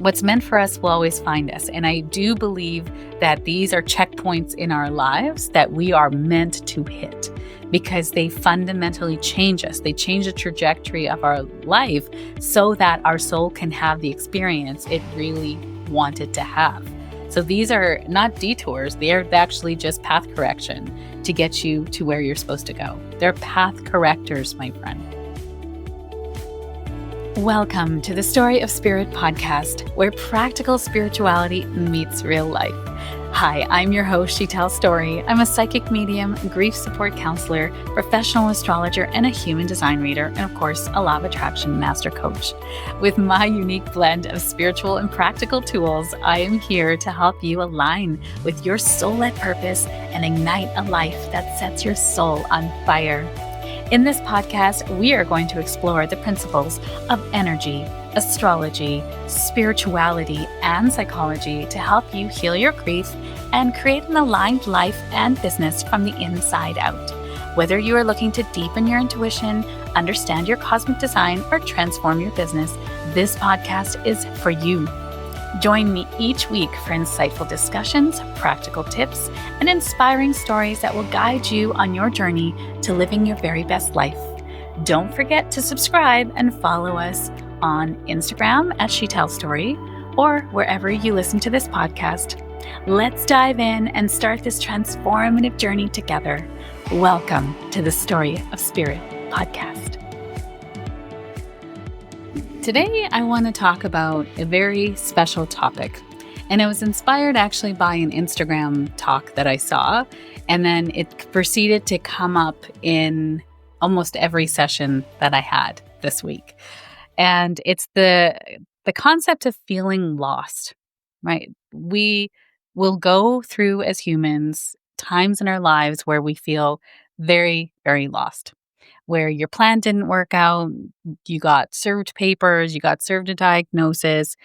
What's meant for us will always find us. And I do believe that these are checkpoints in our lives that we are meant to hit because they fundamentally change us. They change the trajectory of our life so that our soul can have the experience it really wanted to have. So these are not detours, they're actually just path correction to get you to where you're supposed to go. They're path correctors, my friend. Welcome to the Story of Spirit podcast, where practical spirituality meets real life. Hi, I'm your host, Sheetal Story. I'm a psychic medium, grief support counselor, professional astrologer, and a human design reader, and of course, a law of attraction master coach. With my unique blend of spiritual and practical tools, I am here to help you align with your soul-led purpose and ignite a life that sets your soul on fire. In this podcast, we are going to explore the principles of energy, astrology, spirituality, and psychology to help you heal your grief and create an aligned life and business from the inside out. Whether you are looking to deepen your intuition, understand your cosmic design, or transform your business, this podcast is for you. Join me each week for insightful discussions, practical tips, and inspiring stories that will guide you on your journey to living your very best life. Don't forget to subscribe and follow us on Instagram at Sheetal Story or wherever you listen to this podcast. Let's dive in and start this transformative journey together. Welcome to the Story of Spirit podcast. Today, I want to talk about a very special topic, and it was inspired actually by an Instagram talk that I saw, and then it proceeded to come up in almost every session that I had this week. And it's the concept of feeling lost, right? We will go through as humans times in our lives where we feel very, very lost, where your plan didn't work out, you got served papers, you got served a diagnosis,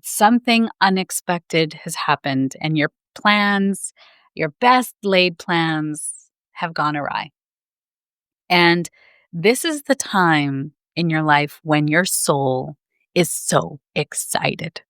something unexpected has happened, and your plans, your best laid plans have gone awry. And this is the time in your life when your soul is so excited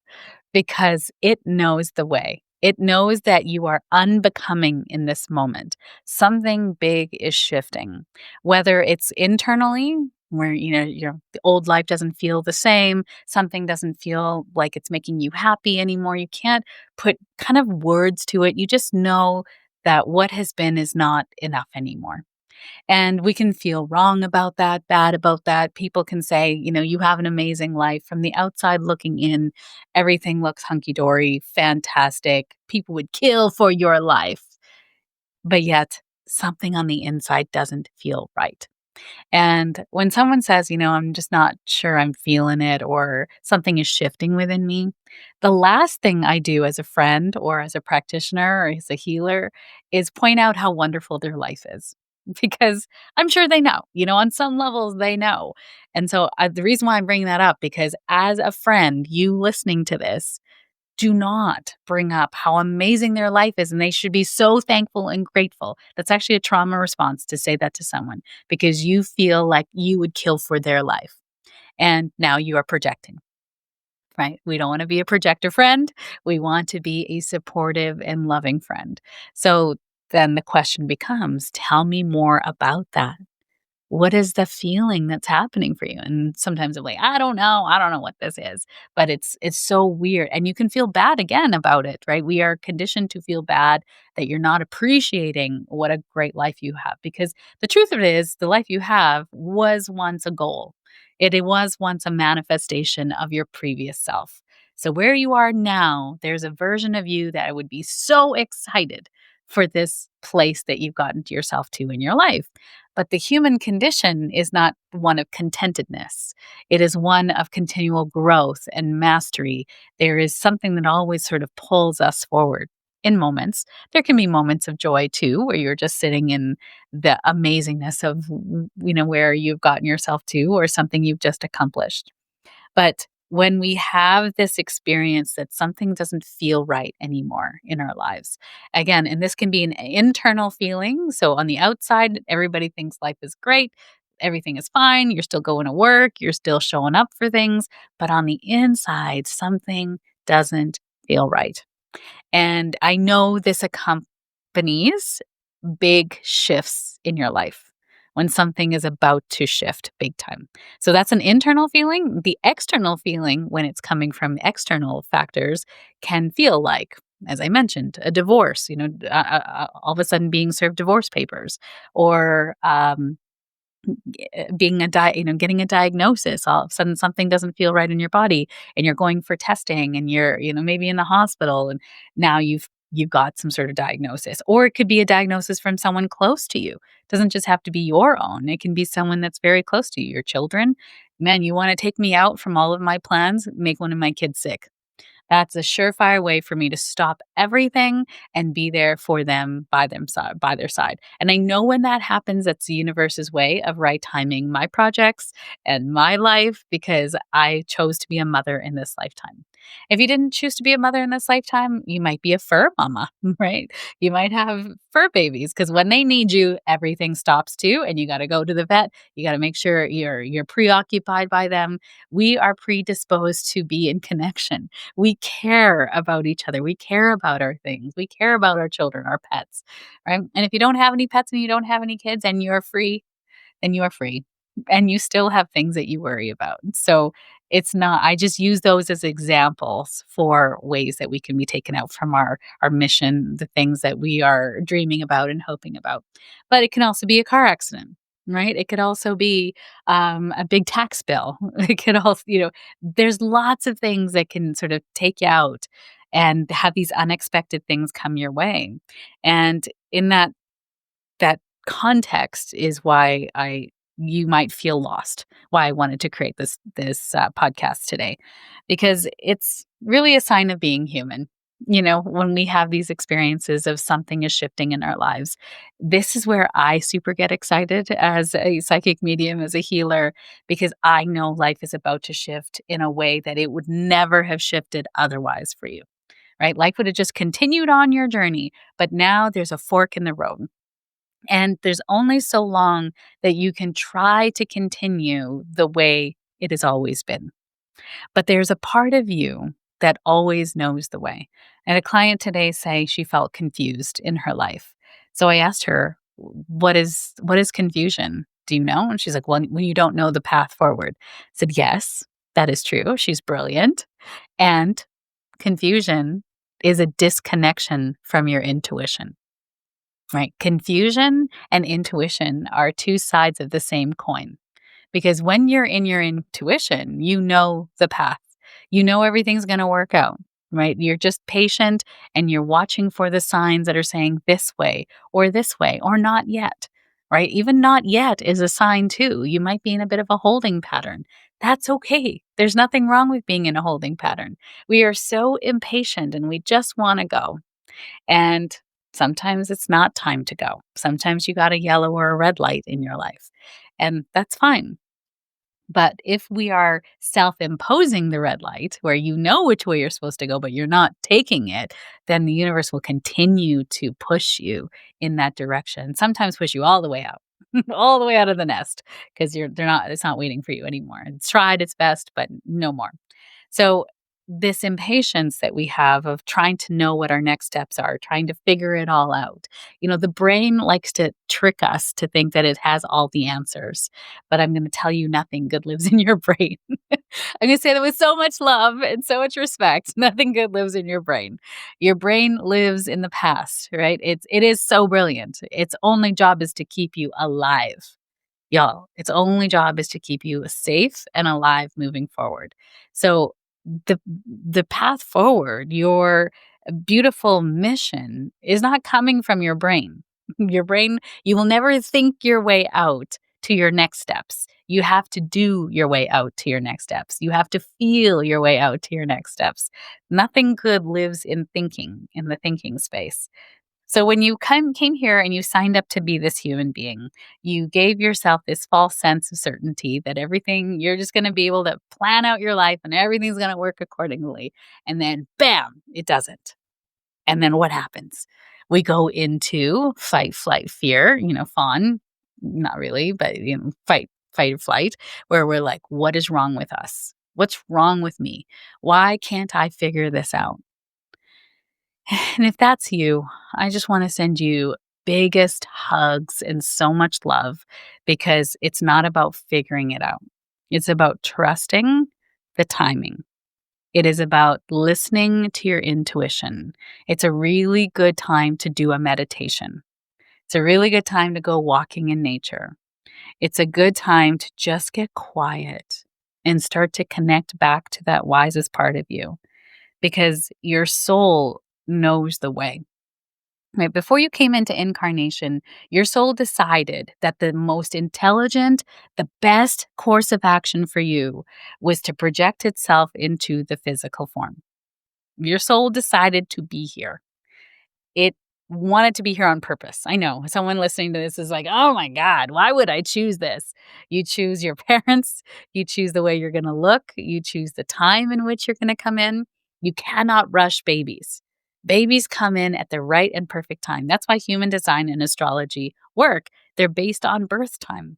because it knows the way. It knows that you are unbecoming in this moment. Something big is shifting, whether it's internally, where your the old life doesn't feel the same, something doesn't feel like it's making you happy anymore. You can't put kind of words to it. You just know that what has been is not enough anymore. And we can feel wrong about that, bad about that. People can say, you have an amazing life. From the outside looking in, everything looks hunky dory, fantastic. People would kill for your life. But yet, something on the inside doesn't feel right. And when someone says, I'm just not sure I'm feeling it or something is shifting within me, the last thing I do as a friend or as a practitioner or as a healer is point out how wonderful their life is. Because I'm sure they know, on some levels they know. And so the reason why I'm bringing that up, because as a friend, you listening to this, do not bring up how amazing their life is. And they should be so thankful and grateful. That's actually a trauma response to say that to someone because you feel like you would kill for their life. And now you are projecting, right? We don't want to be a projector friend. We want to be a supportive and loving friend. So then the question becomes, tell me more about that. What is the feeling that's happening for you? And sometimes I'm like, I don't know what this is, but it's so weird. And you can feel bad again about it, right? We are conditioned to feel bad that you're not appreciating what a great life you have. Because the truth of it is, the life you have was once a goal. It was once a manifestation of your previous self. So where you are now, there's a version of you that would be so excited for this place that you've gotten to yourself to in your life. But the human condition is not one of contentedness. It is one of continual growth and mastery. There is something that always sort of pulls us forward in moments. There can be moments of joy too, where you're just sitting in the amazingness of, where you've gotten yourself to or something you've just accomplished. But when we have this experience that something doesn't feel right anymore in our lives, again, and this can be an internal feeling. So on the outside, everybody thinks life is great. Everything is fine. You're still going to work. You're still showing up for things. But on the inside, something doesn't feel right. And I know this accompanies big shifts in your life when something is about to shift big time. So that's an internal feeling. The external feeling, when it's coming from external factors, can feel like, as I mentioned, a divorce, all of a sudden being served divorce papers, or getting a diagnosis. All of a sudden something doesn't feel right in your body, and you're going for testing, and you're, maybe in the hospital, and now you've got some sort of diagnosis. Or it could be a diagnosis from someone close to you. It doesn't just have to be your own. It can be someone that's very close to you, your children. Man, you want to take me out from all of my plans, make one of my kids sick. That's a surefire way for me to stop everything and be there for them, by their side. And I know when that happens, that's the universe's way of right timing my projects and my life, because I chose to be a mother in this lifetime. If you didn't choose to be a mother in this lifetime, you might be a fur mama, right? You might have fur babies, because when they need you, everything stops too, and you got to go to the vet. You got to make sure you're preoccupied by them. We are predisposed to be in connection. We care about each other. We care about our things. We care about our children, our pets, right? And if you don't have any pets and you don't have any kids and you're free, then you are free, and you still have things that you worry about. So it's not, I just use those as examples for ways that we can be taken out from our mission, the things that we are dreaming about and hoping about. But it can also be a car accident. Right. It could also be a big tax bill. It could also, there's lots of things that can sort of take you out and have these unexpected things come your way. And in that context is why you might feel lost, why I wanted to create this podcast today, because it's really a sign of being human. When we have these experiences of something is shifting in our lives, this is where I super get excited as a psychic medium, as a healer, because I know life is about to shift in a way that it would never have shifted otherwise for you, right? Life would have just continued on your journey, but now there's a fork in the road. And there's only so long that you can try to continue the way it has always been. But there's a part of you that always knows the way. I had a client today say she felt confused in her life. So I asked her, what is confusion? Do you know? And she's like, well, when you don't know the path forward. I said, yes, that is true. She's brilliant. And confusion is a disconnection from your intuition. Right. Confusion and intuition are two sides of the same coin, because when you're in your intuition, you know the path, everything's going to work out, right? You're just patient and you're watching for the signs that are saying this way or not yet, right? Even not yet is a sign too. You might be in a bit of a holding pattern. That's okay. There's nothing wrong with being in a holding pattern. We are so impatient and we just want to go. And sometimes it's not time to go. Sometimes you got a yellow or a red light in your life, and that's fine. But if we are self imposing the red light, where you know which way you're supposed to go, but you're not taking it, then the universe will continue to push you in that direction. Sometimes push you all the way out, all the way out of the nest, because it's not waiting for you anymore. It's tried its best, but no more. So, this impatience that we have of trying to know what our next steps are, trying to figure it all out. The brain likes to trick us to think that it has all the answers. But I'm going to tell you, nothing good lives in your brain. I'm going to say that with so much love and so much respect. Nothing good lives in your brain. Your brain lives in the past, right? It is so brilliant. Its only job is to keep you alive. Y'all, its only job is to keep you safe and alive moving forward. So the path forward, your beautiful mission, is not coming from your brain. Your brain, you will never think your way out to your next steps. You have to do your way out to your next steps. You have to feel your way out to your next steps. Nothing good lives in thinking, in the thinking space. So when you came here and you signed up to be this human being, you gave yourself this false sense of certainty that everything, you're just going to be able to plan out your life and everything's going to work accordingly. And then bam, it doesn't. And then what happens? We go into fight, flight, fear, fawn, not really, but fight or flight, where we're like, what is wrong with us? What's wrong with me? Why can't I figure this out? And if that's you, I just want to send you biggest hugs and so much love because it's not about figuring it out. It's about trusting the timing. It is about listening to your intuition. It's a really good time to do a meditation. It's a really good time to go walking in nature. It's a good time to just get quiet and start to connect back to that wisest part of you because your soul knows the way. Right before you came into incarnation, your soul decided that the most intelligent, the best course of action for you was to project itself into the physical form. Your soul decided to be here. It wanted to be here on purpose. I know someone listening to this is like, oh my God, why would I choose this? You choose your parents, you choose the way you're going to look, you choose the time in which you're going to come in. You cannot rush babies. Babies come in at the right and perfect time. That's why human design and astrology work. They're based on birth time.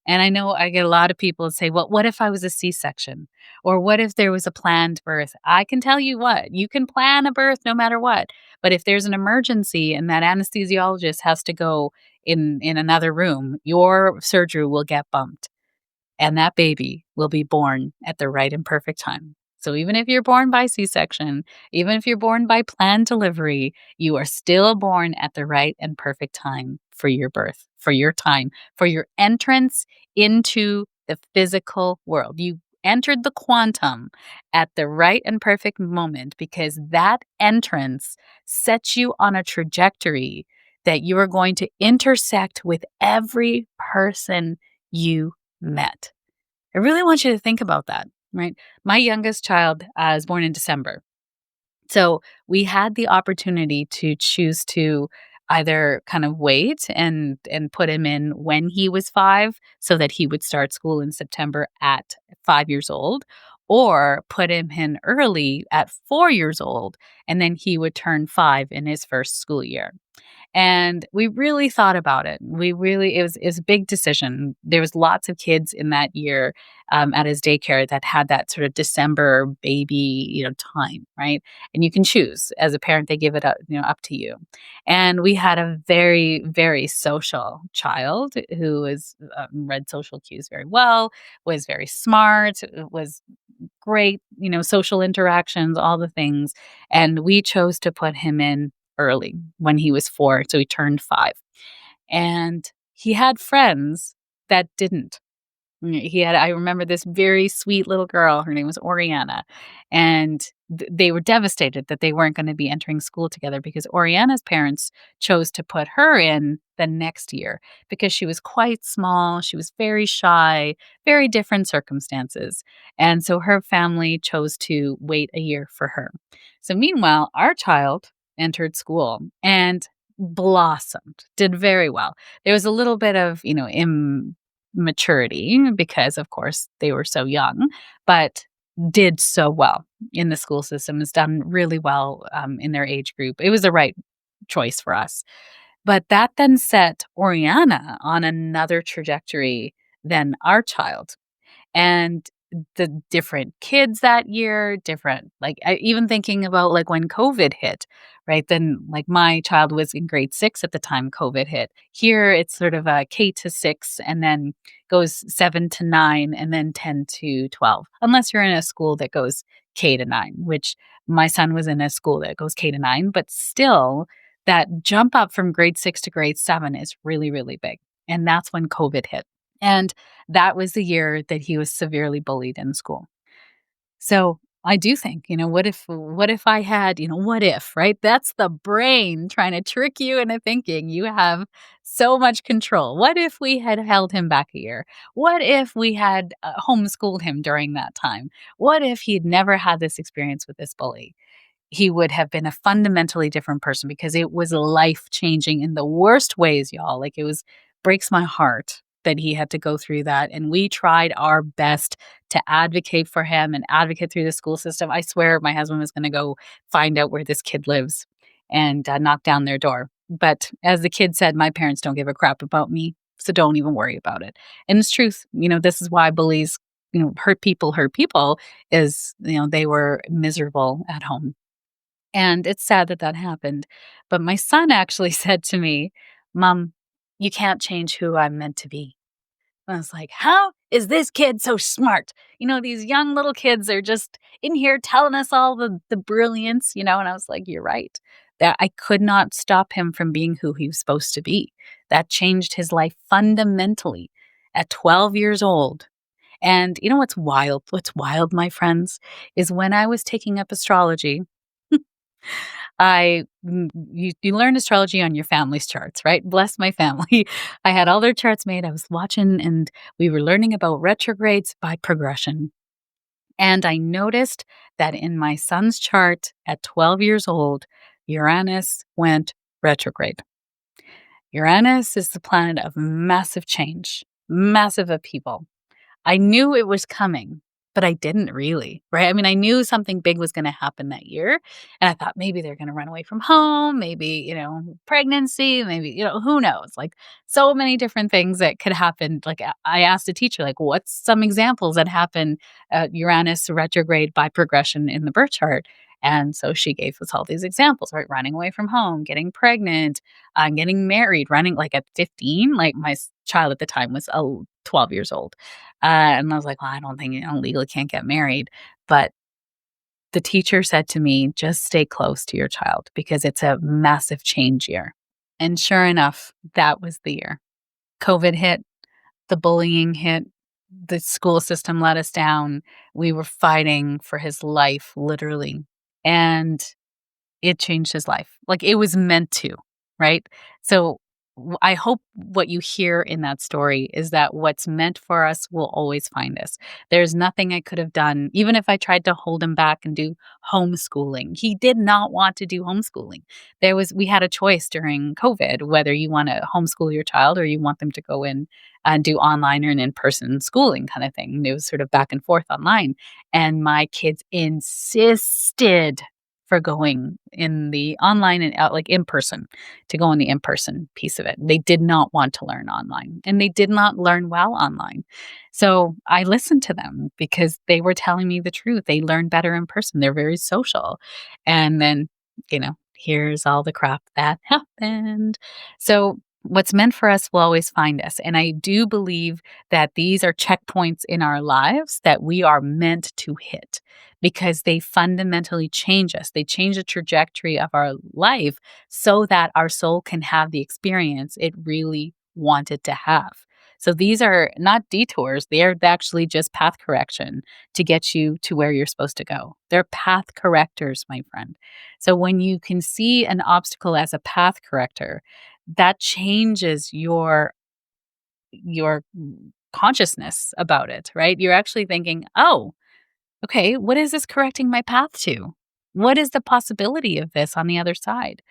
And I know I get a lot of people say, well, what if I was a C section? Or what if there was a planned birth? I can tell you what, you can plan a birth no matter what. But if there's an emergency and that anesthesiologist has to go in another room, your surgery will get bumped and that baby will be born at the right and perfect time. So even if you're born by C-section, even if you're born by planned delivery, you are still born at the right and perfect time for your birth, for your time, for your entrance into the physical world. You entered the quantum at the right and perfect moment because that entrance sets you on a trajectory that you are going to intersect with every person you met. I really want you to think about that, right? My youngest child is born in December. So we had the opportunity to choose to either kind of wait and put him in when he was 5 so that he would start school in September at 5 years old, or put him in early at 4 years old and then he would turn 5 in his first school year. And we really thought about it. It was a big decision. There was lots of kids in that year at his daycare that had that sort of December baby, time, right? And you can choose as a parent; they give it up, up to you. And we had a very, very social child who read social cues very well, was very smart, was great, social interactions, all the things. And we chose to put him in early when he was 4. So he turned 5. And he had friends that didn't. I remember this very sweet little girl. Her name was Oriana. And they were devastated that they weren't going to be entering school together because Oriana's parents chose to put her in the next year because she was quite small. She was very shy, very different circumstances. And so her family chose to wait a year for her. So meanwhile, our child entered school and blossomed, did very well. There was a little bit of, maturity because of course they were so young, but did so well in the school system, has done really well in their age group. It was the right choice for us. But that then set Oriana on another trajectory than our child. And the different kids that year, different, like even thinking about like when COVID hit, right? Then like my child was in grade 6 at the time COVID hit. Here it's sort of a K to 6 and then goes 7 to 9 and then 10 to 12, unless you're in a school that goes K to 9, which my son was in a school that goes K to 9, but still that jump up from grade 6 to grade 7 is really, really big. And that's when COVID hit. And that was the year that he was severely bullied in school. So I do think, what if I had, what if, right? That's the brain trying to trick you into thinking you have so much control. What if we had held him back a year? What if we had homeschooled him during that time? What if he'd never had this experience with this bully? He would have been a fundamentally different person because it was life changing in the worst ways, y'all. Like breaks my heart that he had to go through that. And we tried our best to advocate for him and advocate through the school system. I swear my husband was going to go find out where this kid lives and knock down their door. But as the kid said, my parents don't give a crap about me. So don't even worry about it. And it's truth. This is why bullies hurt people is, they were miserable at home. And it's sad that that happened. But my son actually said to me, "Mom, you can't change who I'm meant to be." I was like, "How is this kid so smart?" These young little kids are just in here telling us all the brilliance, and I was like, "You're right." That I could not stop him from being who he was supposed to be. That changed his life fundamentally at 12 years old. And you know what's wild? What's wild, my friends, is when I was taking up astrology, you learn astrology on your family's charts, right? Bless my family. I had all their charts made. I was watching and we were learning about retrogrades by progression. And I noticed that in my son's chart at 12 years old, Uranus went retrograde. Uranus is the planet of massive change, massive upheaval. I knew it was coming, but I didn't really, right? I mean, I knew something big was going to happen that year. And I thought maybe they're going to run away from home, maybe, pregnancy, maybe, who knows? Like so many different things that could happen. Like I asked a teacher, like, what's some examples that happen Uranus retrograde by progression in the birth chart? And so she gave us all these examples, right? Running away from home, getting pregnant, getting married, running like at 15. Like my child at the time was 12 years old. And I was like, well, I don't think, legally can't get married. But the teacher said to me, just stay close to your child because it's a massive change year. And sure enough, that was the year. COVID hit, the bullying hit, the school system let us down. We were fighting for his life, literally. And it changed his life. Like it was meant to, right? So I hope what you hear in that story is that what's meant for us will always find us. There's nothing I could have done, even if I tried to hold him back and do homeschooling. He did not want to do homeschooling. We had a choice during COVID whether you want to homeschool your child or you want them to go in and do online or an in-person schooling kind of thing. It was sort of back and forth online. And my kids insisted for going in the online and out, like in person, to go on the in person piece of it. They did not want to learn online and they did not learn well online. So I listened to them because they were telling me the truth. They learn better in person. They're very social. And then, here's all the crap that happened. So what's meant for us will always find us. And I do believe that these are checkpoints in our lives that we are meant to hit because they fundamentally change us. They change the trajectory of our life so that our soul can have the experience it really wanted to have. So these are not detours, they're actually just path correction to get you to where you're supposed to go. They're path correctors, my friend. So when you can see an obstacle as a path corrector, that changes your consciousness about it, right? You're actually thinking, "Oh, okay, what is this correcting my path to? What is the possibility of this on the other side?"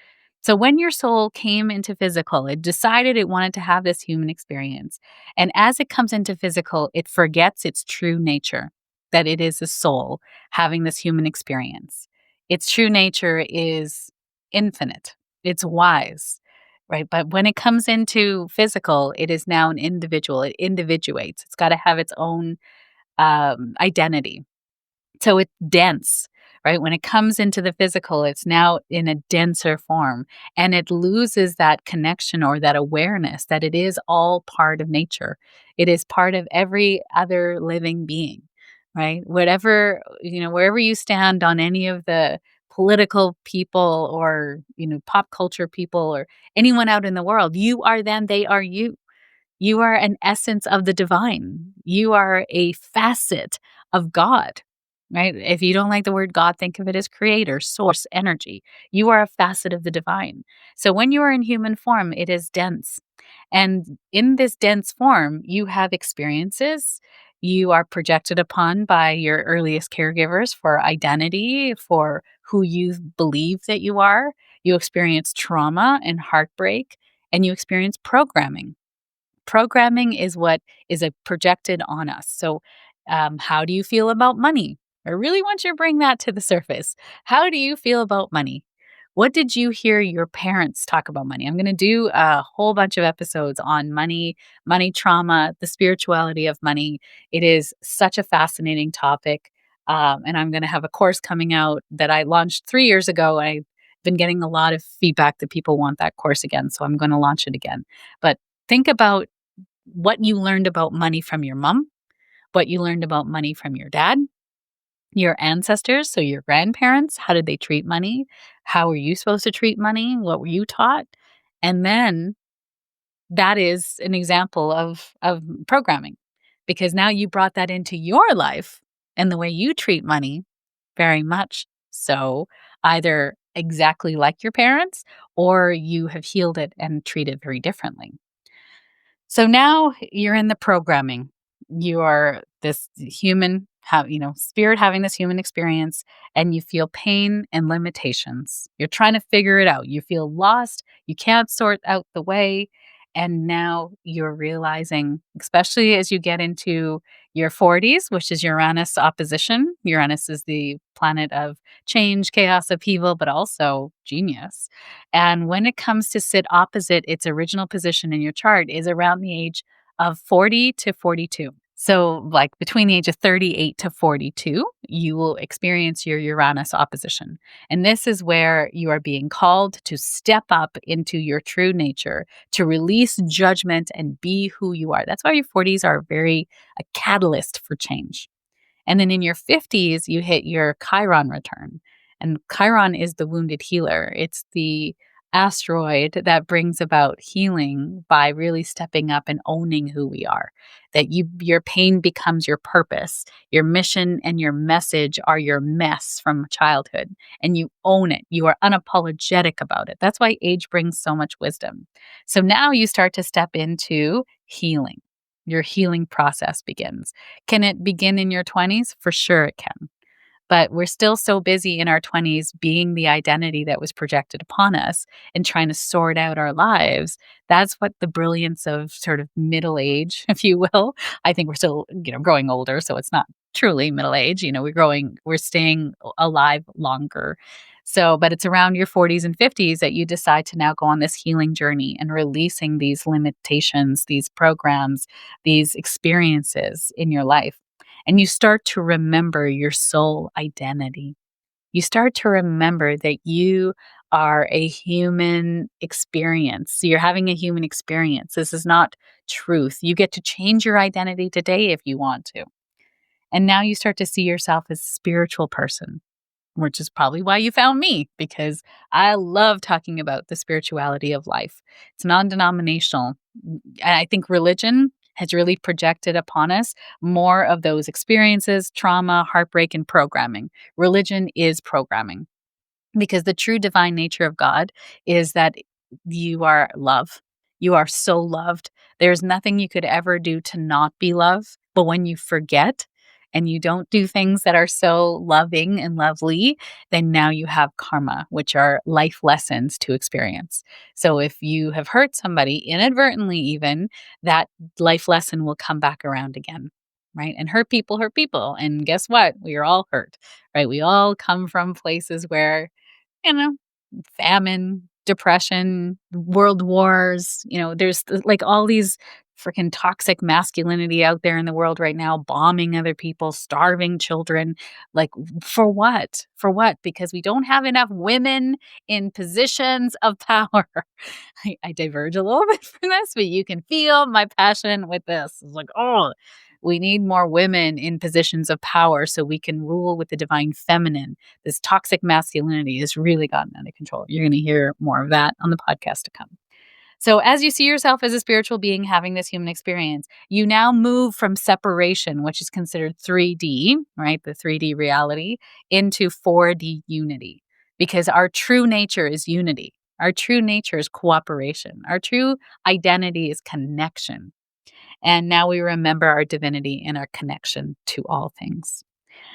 So when your soul came into physical, it decided it wanted to have this human experience. And as it comes into physical, it forgets its true nature, that it is a soul having this human experience. Its true nature is infinite. It's wise, right? But when it comes into physical, it is now an individual. It individuates. It's got to have its own identity. So it's dense, right? When it comes into the physical, it's now in a denser form and it loses that connection or that awareness that it is all part of nature. It is part of every other living being, right? Whatever, wherever you stand on any of the political people or, pop culture people or anyone out in the world, you are them, they are you. You are an essence of the divine. You are a facet of God, right? If you don't like the word God, think of it as creator, source, energy. You are a facet of the divine. So when you are in human form, it is dense. And in this dense form, you have experiences. You are projected upon by your earliest caregivers for identity, for who you believe that you are. You experience trauma and heartbreak, and you experience programming. Programming is what is projected on us. So, how do you feel about money? I really want you to bring that to the surface. How do you feel about money? What did you hear your parents talk about money? I'm going to do a whole bunch of episodes on money, money trauma, the spirituality of money. It is such a fascinating topic. And I'm going to have a course coming out that I launched 3 years ago. I've been getting a lot of feedback that people want that course again. So I'm going to launch it again. But think about what you learned about money from your mom, what you learned about money from your dad, your ancestors, so your grandparents. How did they treat money? How were you supposed to treat money? What were you taught? And then that is an example of programming, because now you brought that into your life and the way you treat money, very much so, either exactly like your parents, or you have healed it and treat it very differently. So now you're in the programming. You are this human, spirit having this human experience, and you feel pain and limitations. You're trying to figure it out. You feel lost. You can't sort out the way. And now you're realizing, especially as you get into your 40s, which is Uranus opposition. Uranus is the planet of change, chaos, upheaval, but also genius. And when it comes to sit opposite its original position in your chart is around the age of 40 to 42. So, like between the age of 38 to 42, you will experience your Uranus opposition. And this is where you are being called to step up into your true nature, to release judgment and be who you are. That's why your 40s are very a catalyst for change. And then in your 50s, you hit your Chiron return. And Chiron is the wounded healer. It's the asteroid that brings about healing by really stepping up and owning who we are. That your pain becomes your purpose. Your mission and your message are your mess from childhood, and you own it. You are unapologetic about it. That's why age brings so much wisdom. So now you start to step into healing. Your healing process begins. Can it begin in your 20s? For sure it can. But we're still so busy in our 20s being the identity that was projected upon us and trying to sort out our lives. That's what the brilliance of sort of middle age, if you will. I think we're still, growing older, so it's not truly middle age. We're staying alive longer. So, but it's around your 40s and 50s that you decide to now go on this healing journey and releasing these limitations, these programs, these experiences in your life. And you start to remember your soul identity. You start to remember that you are a human experience. So you're having a human experience. This is not truth. You get to change your identity today if you want to. And now you start to see yourself as a spiritual person, which is probably why you found me, because I love talking about the spirituality of life. It's non denominational. And I think religion has really projected upon us more of those experiences, trauma, heartbreak, and programming. Religion is programming, because the true divine nature of God is that you are love. You are so loved. There's nothing you could ever do to not be loved. But when you forget and you don't do things that are so loving and lovely, then now you have karma, which are life lessons to experience. So if you have hurt somebody inadvertently, even, that life lesson will come back around again. Right. And hurt people hurt people. And guess what? We are all hurt. Right. We all come from places where, you know, famine, depression, world wars, there's like all these freaking toxic masculinity out there in the world right now, bombing other people, starving children. Like, for what? For what? Because we don't have enough women in positions of power. I diverge a little bit from this, but you can feel my passion with this. It's like, oh, we need more women in positions of power so we can rule with the divine feminine. This toxic masculinity has really gotten out of control. You're going to hear more of that on the podcast to come. So, as you see yourself as a spiritual being having this human experience, you now move from separation, which is considered 3D, right? The 3D reality, into 4D unity, because our true nature is unity. Our true nature is cooperation. Our true identity is connection. And now we remember our divinity and our connection to all things.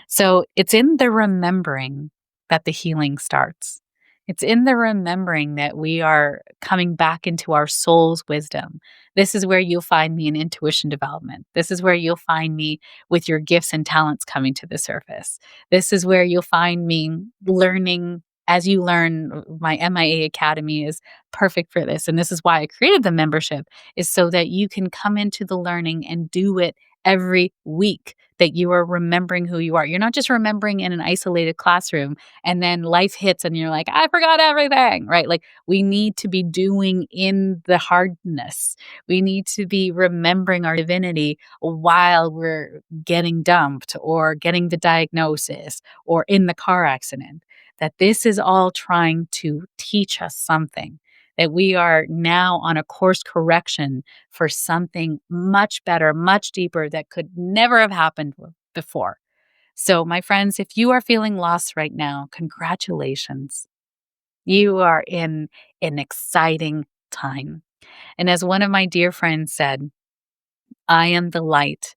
So it's in the remembering that the healing starts. It's in the remembering that we are coming back into our soul's wisdom. This is where you'll find me in intuition development. This is where you'll find me with your gifts and talents coming to the surface. This is where you'll find me learning as you learn, my MIA Academy is perfect for this. And this is why I created the membership, is so that you can come into the learning and do it every week, that you are remembering who you are. You're not just remembering in an isolated classroom and then life hits and you're like, I forgot everything, right? Like we need to be doing in the hardness. We need to be remembering our divinity while we're getting dumped or getting the diagnosis or in the car accident. That this is all trying to teach us something, that we are now on a course correction for something much better, much deeper that could never have happened before. So, my friends, if you are feeling lost right now, congratulations. You are in an exciting time. And as one of my dear friends said, I am the light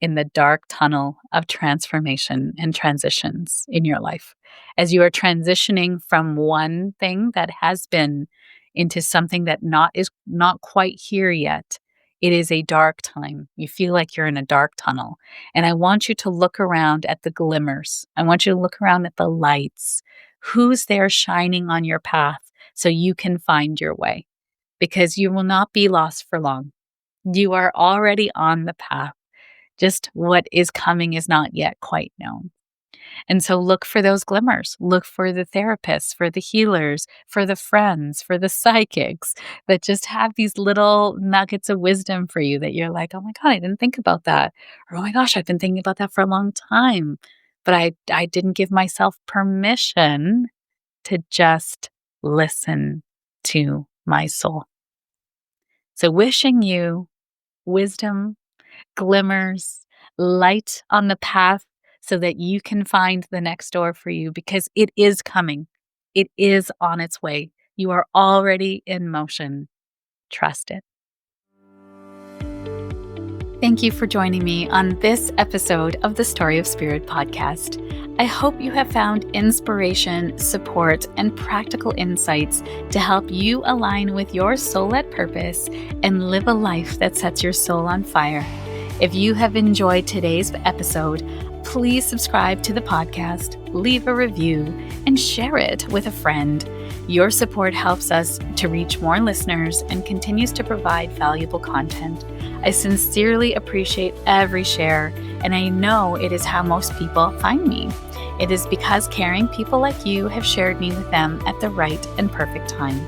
in the dark tunnel of transformation and transitions in your life. As you are transitioning from one thing that has been into something that is not quite here yet, it is a dark time. You feel like you're in a dark tunnel. And I want you to look around at the glimmers. I want you to look around at the lights. Who's there shining on your path so you can find your way? Because you will not be lost for long. You are already on the path. Just what is coming is not yet quite known. And so look for those glimmers. Look for the therapists, for the healers, for the friends, for the psychics that just have these little nuggets of wisdom for you that you're like, oh my God, I didn't think about that. Or oh my gosh, I've been thinking about that for a long time. But I didn't give myself permission to just listen to my soul. So wishing you wisdom, glimmers, light on the path so that you can find the next door for you, because it is coming. It is on its way. You are already in motion. Trust it. Thank you for joining me on this episode of the Story of Spirit podcast. I hope you have found inspiration, support, and practical insights to help you align with your soul-led purpose and live a life that sets your soul on fire. If you have enjoyed today's episode, please subscribe to the podcast, leave a review, and share it with a friend. Your support helps us to reach more listeners and continues to provide valuable content. I sincerely appreciate every share, and I know it is how most people find me. It is because caring people like you have shared me with them at the right and perfect time.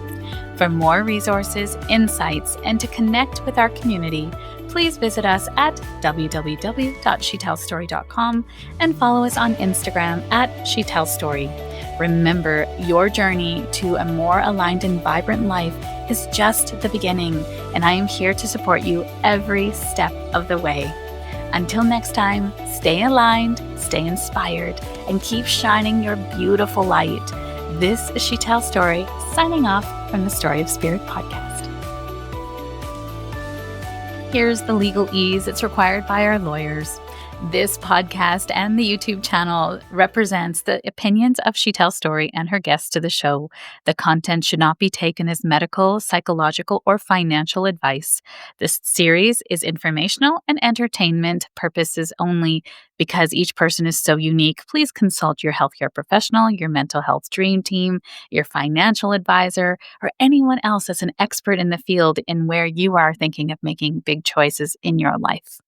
For more resources, insights, and to connect with our community, please visit us at www.sheetalstory.com and follow us on Instagram at sheetalstory. Remember, your journey to a more aligned and vibrant life is just the beginning, and I am here to support you every step of the way. Until next time, stay aligned, stay inspired, and keep shining your beautiful light. This is Sheetal Story, signing off from the Story of Spirit podcast. Here's the legal ease that's required by our lawyers. This podcast and the YouTube channel represents the opinions of Sheetal Story and her guests to the show. The content should not be taken as medical, psychological, or financial advice. This series is informational and entertainment purposes only. Because each person is so unique, please consult your healthcare professional, your mental health dream team, your financial advisor, or anyone else that's an expert in the field in where you are thinking of making big choices in your life.